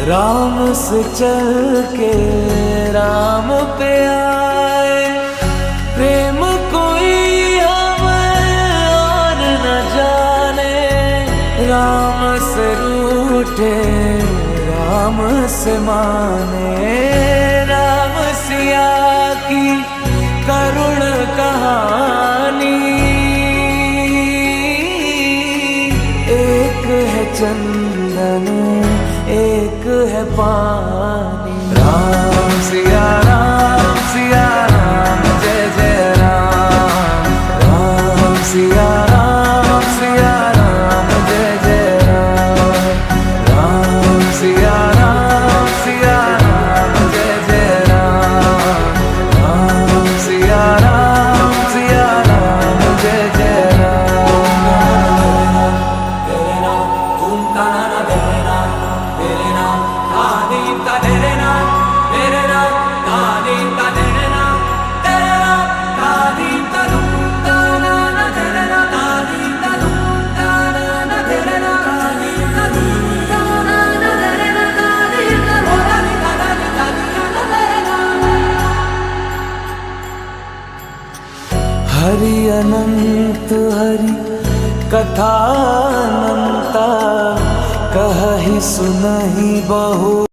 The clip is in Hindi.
राम से चल के राम पे आए, प्रेम कोई हमें और न जाने। राम से रूठे राम से माने, राम सिया की करुण कहानी। एक है चंदन एक है पानी। राम सिया राम जय जय राम। राम सिया राम जय जय राम। राम सिया राम जय जय राम। राम सिया राम जय जय राम। तेरे नाम तुम ताना तेरे नाम, तेरे नाम आदीम का तेरे नाम, तेरे नाम आदीम का तेरे नाम, तेरे नाम आदीम का तुम ताना तेरे नाम, आदीम का तुम ताना तेरे नाम, आदीम का तुम ताना तेरे नाम, आदीम का बोलानी ताना तेरे नाम। हरि अनंत हरि कथा अनंता, कहहि सुनहि बहु।